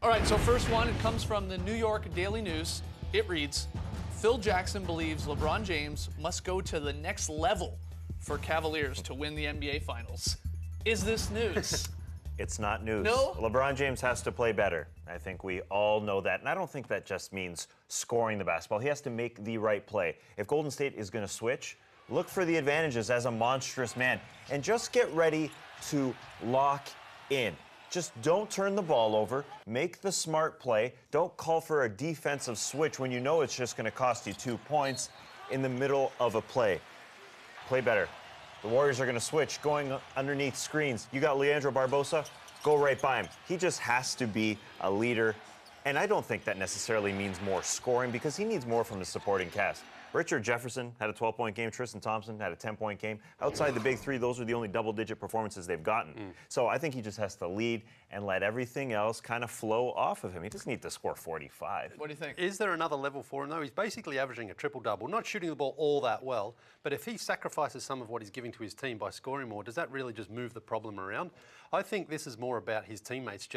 All right, so first one, it comes from the New York Daily News. It reads, Phil Jackson believes LeBron James must go to the next level for Cavaliers to win the NBA Finals. Is this news? It's not news. No? LeBron James has to play better. I think we all know that. And I don't think that just means scoring the basketball. He has to make the right play. If Golden State is going to switch, look for the advantages as a monstrous man. And just get ready to lock in. Just don't turn the ball over. Make the smart play. Don't call for a defensive switch when you know it's just going to cost you 2 points in the middle of a play. Play better. The Warriors are going to switch, going underneath screens. You got Leandro Barbosa, go right by him. He just has to be a leader. And I don't think that necessarily means more scoring because he needs more from the supporting cast. Richard Jefferson had a 12-point game. Tristan Thompson had a 10-point game. Outside the big three, those are the only double-digit performances they've gotten. So I think he just has to lead and let everything else kind of flow off of him. He doesn't need to score 45. What do you think? Is there another level for him, though? He's basically averaging a triple-double, not shooting the ball all that well, but if he sacrifices some of what he's giving to his team by scoring more, does that really just move the problem around? I think this is more about his teammates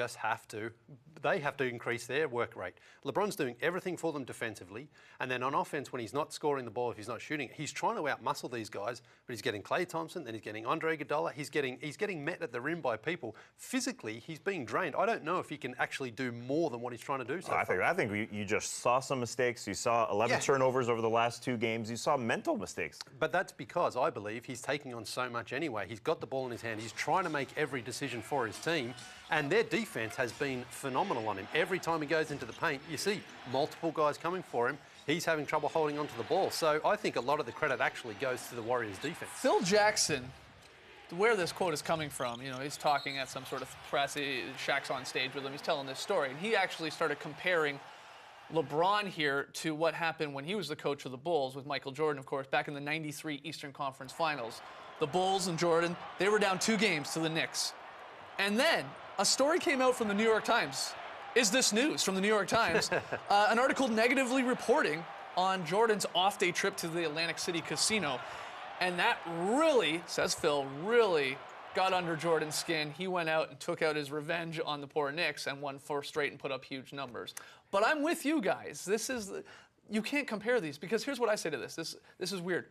they have to increase their work rate. LeBron's doing everything for them defensively, and then on offense, when he's not scoring the ball, if he's not shooting, he's trying to outmuscle these guys, but he's getting Klay Thompson, then he's getting Andre Iguodala, he's getting met at the rim by people. Physically, he's being drained. I don't know if he can actually do more than what he's trying to do so far. I think you just saw some mistakes. You saw 11 turnovers over the last 2 games. You saw mental mistakes. But that's because I believe he's taking on so much anyway. He's got the ball in his hand. He's trying to make every decision for his team, and their defense has been phenomenal on him. Every time he goes into the paint, you see multiple guys coming for him. He's having trouble holding onto the ball. So I think a lot of the credit actually goes to the Warriors' defense. Phil Jackson, where this quote is coming from, you know, he's talking at some sort of press, Shaq's on stage with him, he's telling this story, and he actually started comparing LeBron here to what happened when he was the coach of the Bulls with Michael Jordan, of course, back in the '93 Eastern Conference Finals. The Bulls and Jordan, they were down 2 games to the Knicks. And then a story came out from the New York Times. Is this news from the New York Times? An article negatively reporting on Jordan's off-day trip to the Atlantic City casino. And that really, says Phil, really got under Jordan's skin. He went out and took out his revenge on the poor Knicks and won 4 straight and put up huge numbers. But I'm with you guys. You can't compare these because here's what I say to this. This is weird.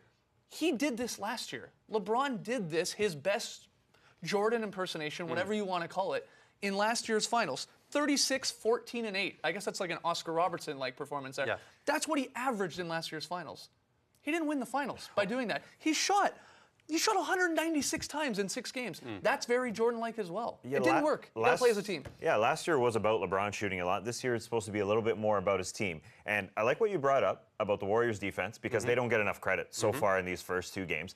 He did this last year. LeBron did this, his best Jordan impersonation, whatever you want to call it, in last year's finals. 36, 14, and 8. I guess that's like an Oscar Robertson-like performance there. Yeah. That's what he averaged in last year's finals. He didn't win the finals by doing that. He shot 196 times in 6 games. That's very Jordan-like as well. Yeah, it didn't work. You gotta play as a team. Yeah, last year was about LeBron shooting a lot. This year it's supposed to be a little bit more about his team. And I like what you brought up about the Warriors' defense because they don't get enough credit so far in these first 2 games.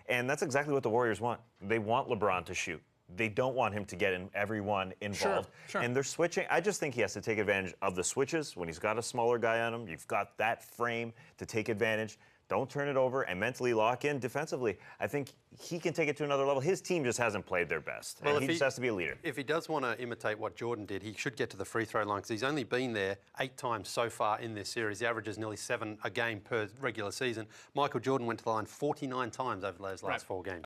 And that's exactly what the Warriors want. They want LeBron to shoot. They don't want him to get everyone involved. Sure. And they're switching. I just think he has to take advantage of the switches. When he's got a smaller guy on him, you've got that frame to take advantage. Don't turn it over and mentally lock in defensively. I think he can take it to another level. His team just hasn't played their best. Well, and he just has to be a leader. If he does want to imitate what Jordan did, he should get to the free throw line because he's only been there 8 times so far in this series. The average is nearly 7 a game per regular season. Michael Jordan went to the line 49 times over those last 4 games.